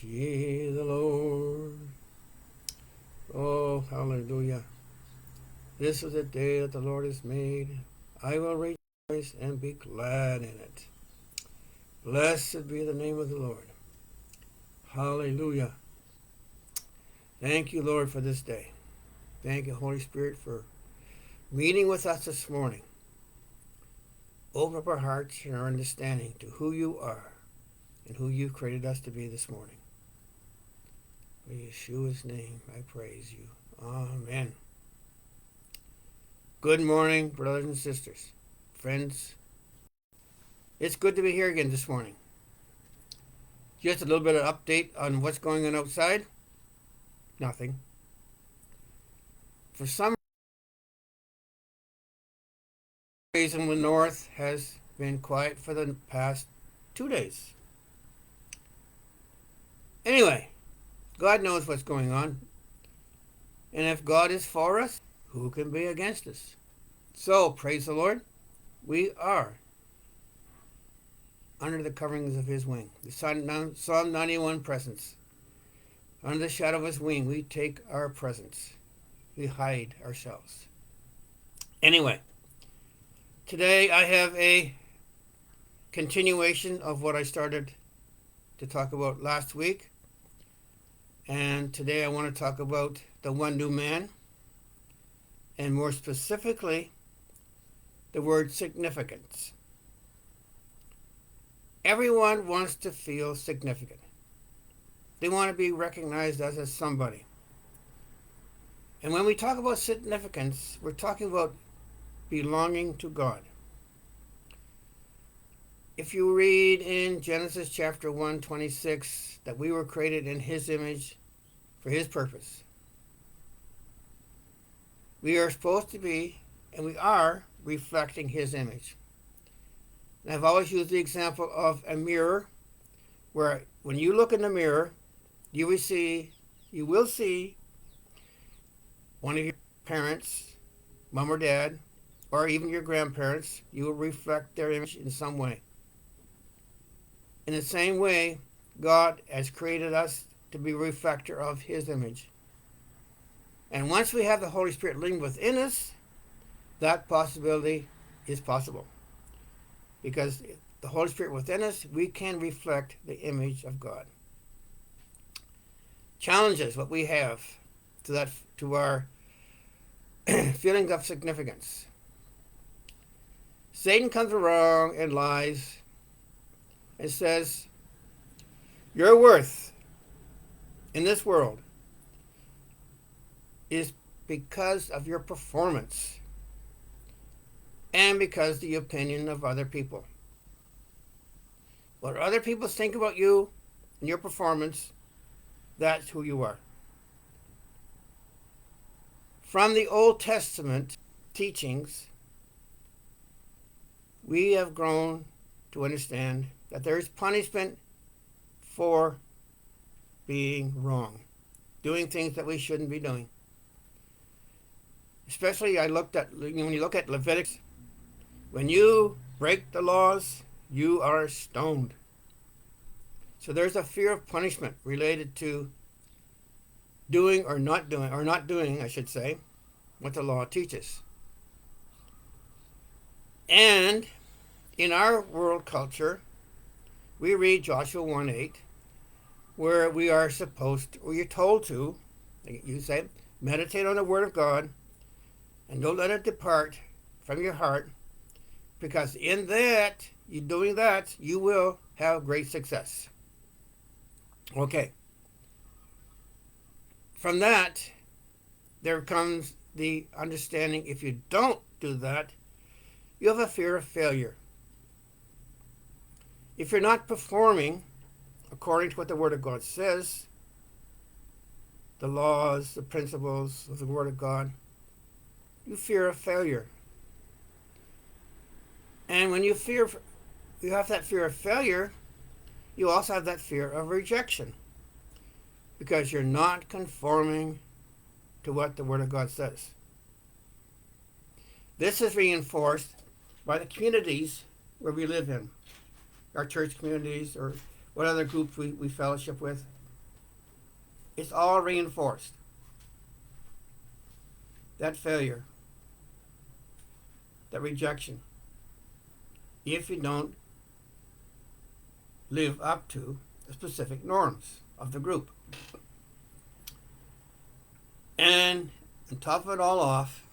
Ye the Lord. Oh, hallelujah. This is the day that the Lord has made. I will rejoice and be glad in it. Blessed be the name of the Lord. Hallelujah. Thank you, Lord, for this day. Thank you, Holy Spirit, for meeting with us this morning. Open up our hearts and our understanding to who you are and who you've created us to be this morning. In Yeshua's name, I praise you. Amen. Good morning, brothers and sisters, friends. It's good to be here again this morning. Just a little bit of update on what's going on outside. Nothing. For some reason, the north has been quiet for the past 2 days. Anyway, God knows what's going on. And if God is for us, who can be against us? So, praise the Lord. We are under the coverings of his wing. The Psalm 91 presence. Under the shadow of his wing, we take our presence. We hide ourselves. Anyway, today I have a continuation of what I started to talk about last week. And today I want to talk about the one new man, and more specifically, the word significance. Everyone wants to feel significant. They want to be recognized as a somebody. And when we talk about significance, we're talking about belonging to God. If you read in Genesis chapter 1:26 that we were created in his image for his purpose, we are supposed to be, and we are, reflecting his image. And I've always used the example of a mirror, where when you look in the mirror, you will see one of your parents, mom or dad, or even your grandparents. You will reflect their image in some way. In the same way, God has created us to be a reflector of his image. And once we have the Holy Spirit living within us, that possibility is possible. Because the Holy Spirit within us, we can reflect the image of God. Challenges what we have to our feeling of significance. Satan comes along and lies and says, your worth in this world is because of your performance and because of the opinion of other people. What other people think about you and your performance, that's who you are. From the Old Testament teachings, we have grown to understand that there is punishment for being wrong, doing things that we shouldn't be doing. Especially when you look at Leviticus, when you break the laws, you are stoned. So there's a fear of punishment related to doing or not doing, I should say, what the law teaches. And in our world culture, we read Joshua 1:8, where we are supposed to, or you're told to, you say, meditate on the word of God and don't let it depart from your heart, because in that, you doing that, you will have great success. Okay. From that, there comes the understanding if you don't do that, you have a fear of failure. If you're not performing according to what the Word of God says, the laws, the principles of the Word of God, you fear of failure. And when you have that fear of failure, you also have that fear of rejection, because you're not conforming to what the Word of God says. This is reinforced by the communities where we live in, our church communities, or what other groups we fellowship with. it's all reinforced. That failure, that rejection, if you don't live up to the specific norms of the group. And to top it all off,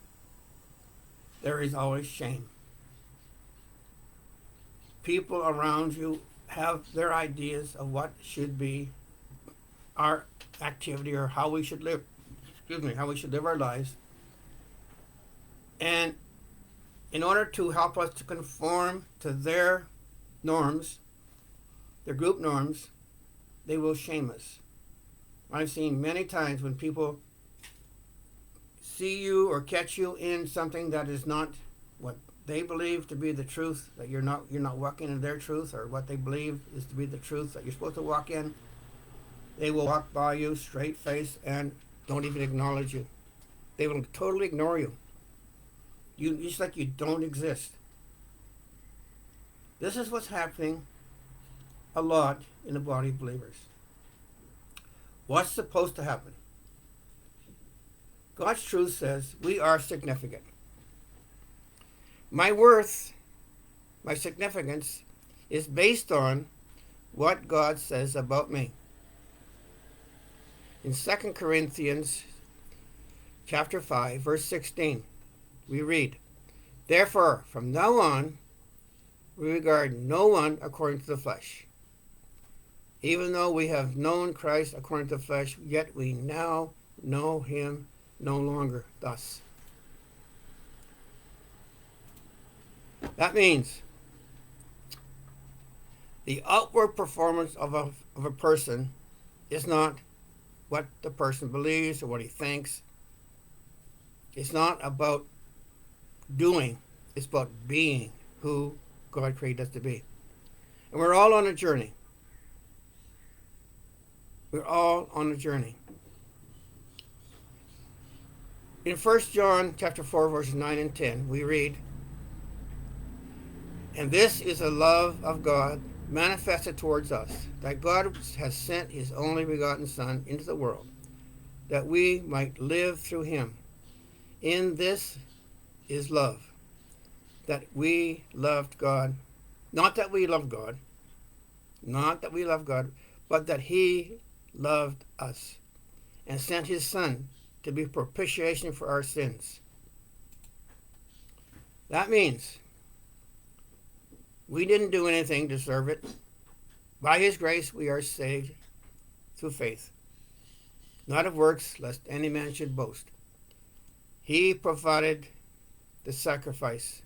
there is always shame. People around you have their ideas of what should be our activity or how we should live, how we should live our lives. And in order to help us to conform to their norms, their group norms, they will shame us. I've seen many times when people see you or catch you in something that is not what they believe to be the truth, that you're not walking in their truth, or what they believe is to be the truth that you're supposed to walk in. They will walk by you straight face and don't even acknowledge you. They will totally ignore you. It's like you don't exist. This is what's happening a lot in the body of believers. What's supposed to happen? God's truth says we are significant. My worth, my significance, is based on what God says about me. In 2 Corinthians chapter 5, verse 16, we read, "Therefore, from now on, we regard no one according to the flesh. Even though we have known Christ according to the flesh, yet we now know him no longer thus." That means the outward performance of a person is not what the person believes or what he thinks. It's not about doing, it's about being who God created us to be. And we're all on a journey. We're all on a journey. In 1 John chapter 4, verses 9 and 10, we read, "And this is the love of God manifested towards us, that God has sent his only begotten Son into the world, that we might live through him. In this is love, that we loved God, not that we loved God, but that he loved us and sent his Son to be propitiation for our sins." That means we didn't do anything to deserve it. By his grace we are saved through faith, not of works, lest any man should boast. He provided the sacrifice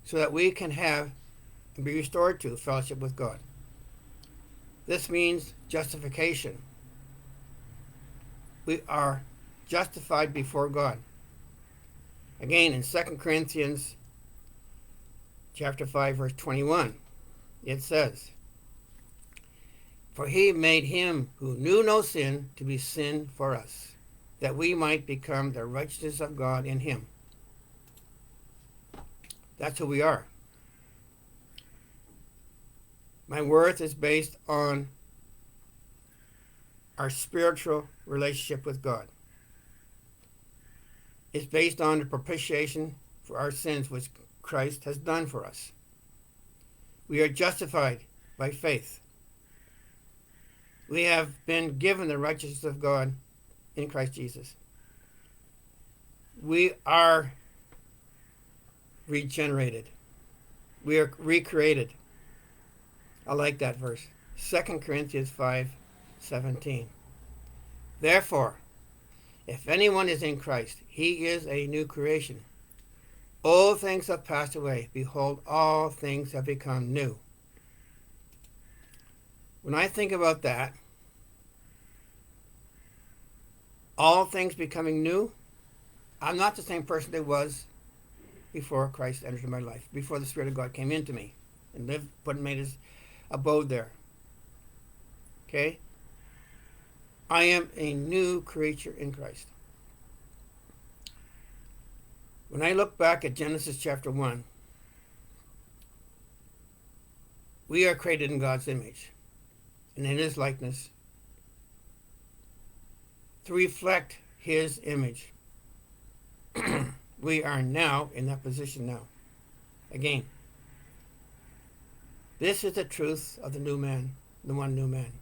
so that we can have and be restored to fellowship with God. This means justification. We are justified before God. Again, in 2 Corinthians chapter 5, verse 21, it says, "For he made him who knew no sin to be sin for us, that we might become the righteousness of God in him." That's who we are. My worth is based on our spiritual relationship with God. It's based on the propitiation for our sins which Christ has done for us. We are justified by faith. We have been given the righteousness of God in Christ Jesus. We are regenerated. We are recreated. I like that verse. 2 Corinthians 5:17. "Therefore, if anyone is in Christ, he is a new creation. Old things have passed away. Behold, all things have become new." When I think about that, all things becoming new, I'm not the same person I was before Christ entered my life, before the Spirit of God came into me and lived, but made his abode there. Okay? I am a new creature in Christ. When I look back at Genesis chapter 1, we are created in God's image and in his likeness, to reflect his image. We are now in that position now. Again, this is the truth of the new man, the one new man.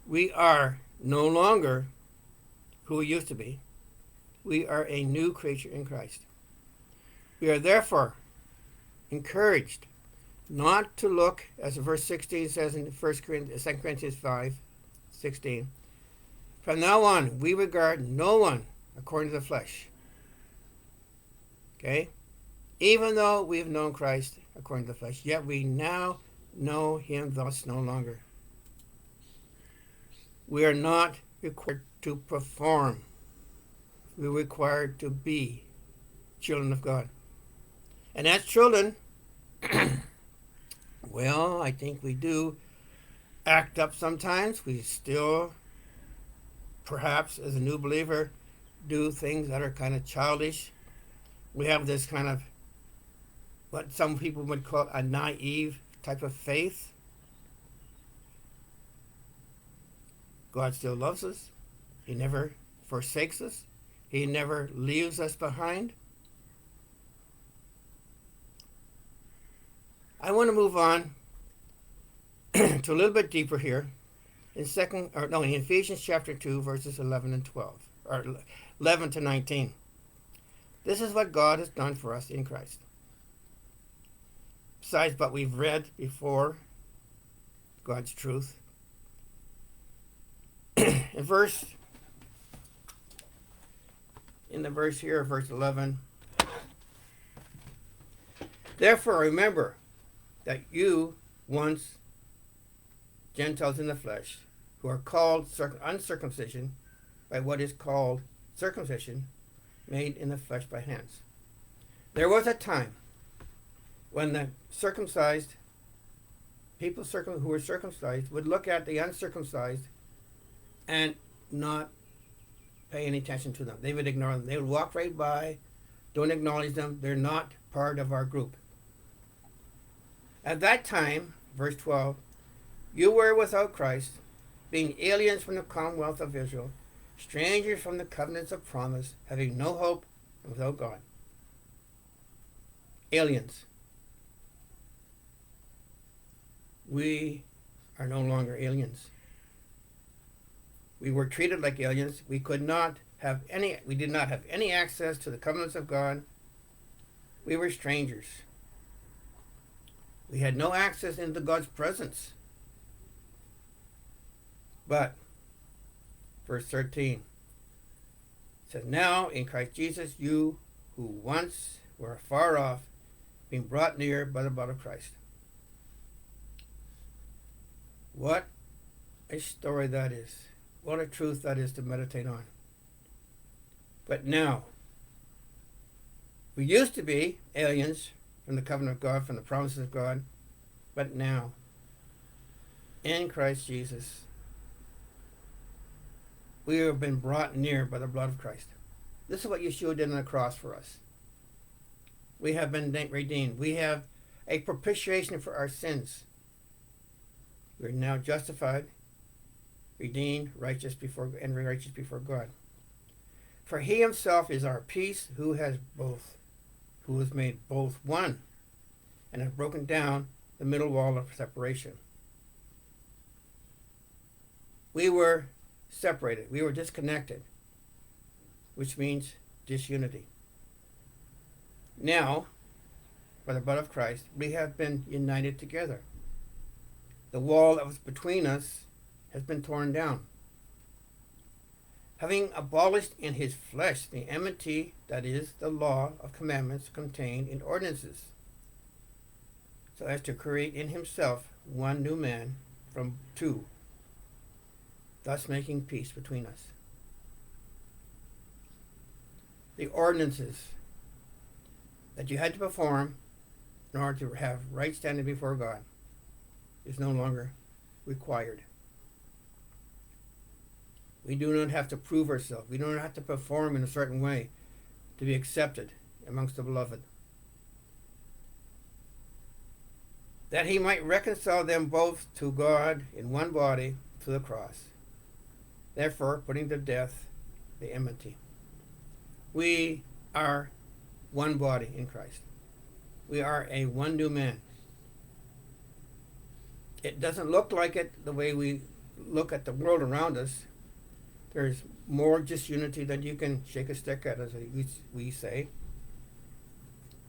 We are no longer who we used to be. We are a new creature in Christ. We are therefore encouraged not to look, as verse 16 says in 2 Corinthians 5:16. From now on, we regard no one according to the flesh. Okay? Even though we have known Christ according to the flesh, yet we now know him thus no longer. We are not required to perform. We're required to be children of God. And as children, well, I think we do act up sometimes. We still, perhaps as a new believer, do things that are kind of childish. We have this kind of, what some people would call a naive type of faith. God still loves us. He never forsakes us. He never leaves us behind. I want to move on to a little bit deeper here in Ephesians chapter 2, verses 11 and 12, or 11 to 19. This is what God has done for us in Christ. Besides what we've read before, God's truth. In the verse here, verse 11, therefore remember that you once Gentiles in the flesh, who are called uncircumcision by what is called circumcision, made in the flesh by hands. There was a time when the circumcised people who were circumcised would look at the uncircumcised and not pay any attention to them. They would ignore them. They would walk right by, don't acknowledge them. They're not part of our group. At that time, verse 12, you were without Christ, being aliens from the commonwealth of Israel, strangers from the covenants of promise, having no hope and without God. Aliens. We are no longer aliens. We were treated like aliens. We did not have any access to the covenants of God. We were strangers. We had no access into God's presence. But, verse 13 says, now in Christ Jesus, you who once were far off, being brought near by the blood of Christ. What a story that is. What a truth that is to meditate on. But now, we used to be aliens from the covenant of God, from the promises of God, but now, in Christ Jesus, we have been brought near by the blood of Christ. This is what Yeshua did on the cross for us. We have been redeemed. We have a propitiation for our sins. We are now justified, redeemed, righteous before God. For he himself is our peace, who has made both one, and has broken down the middle wall of separation. We were separated. We were disconnected, which means disunity. Now, by the blood of Christ, we have been united together. The wall that was between us has been torn down. Having abolished in his flesh the enmity, that is, the law of commandments contained in ordinances, so as to create in himself one new man from two, thus making peace between us. The ordinances that you had to perform in order to have right standing before God is no longer required. We do not have to prove ourselves. We do not have to perform in a certain way to be accepted amongst the beloved. That he might reconcile them both to God in one body through the cross, therefore putting to death the enmity. We are one body in Christ. We are a one new man. It doesn't look like it the way we look at the world around us. There's more disunity than you can shake a stick at, as we say.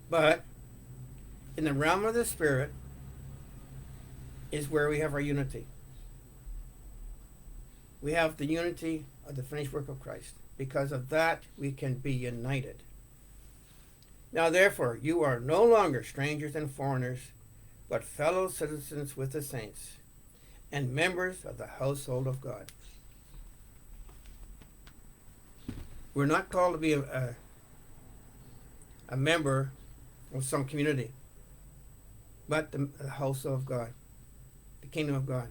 But in the realm of the Spirit is where we have our unity. We have the unity of the finished work of Christ. Because of that, we can be united. Now, therefore, you are no longer strangers and foreigners, but fellow citizens with the saints and members of the household of God. We're not called to be a member of some community, but the household of God, the kingdom of God.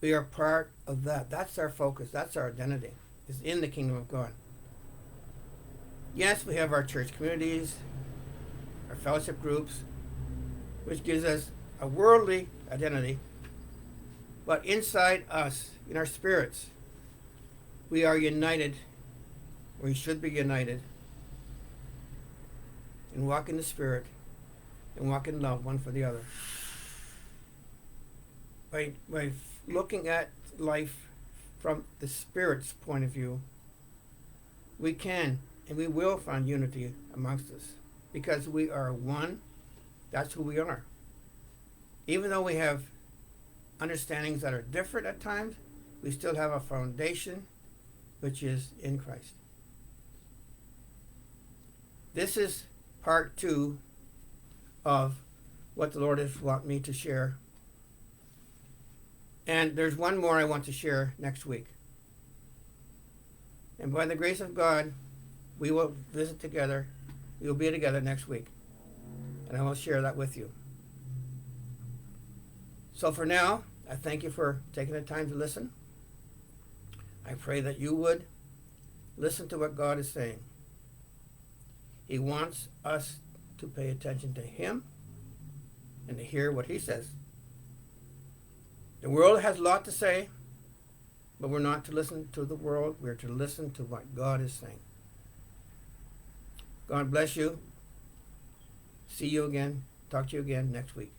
We are part of that. That's our focus. That's our identity. Is in the kingdom of God. Yes, we have our church communities, our fellowship groups, which gives us a worldly identity. But inside us, in our spirits, we are united. We should be united and walk in the Spirit and walk in love one for the other. By looking at life from the Spirit's point of view, we can and we will find unity amongst us because we are one. That's who we are. Even though we have understandings that are different at times, we still have a foundation which is in Christ. This is part 2 of what the Lord has wanted me to share. And there's one more I want to share next week. And by the grace of God, we will visit together. We will be together next week. And I will share that with you. So for now, I thank you for taking the time to listen. I pray that you would listen to what God is saying. He wants us to pay attention to Him and to hear what He says. The world has a lot to say, but we're not to listen to the world. We're to listen to what God is saying. God bless you. See you again. Talk to you again next week.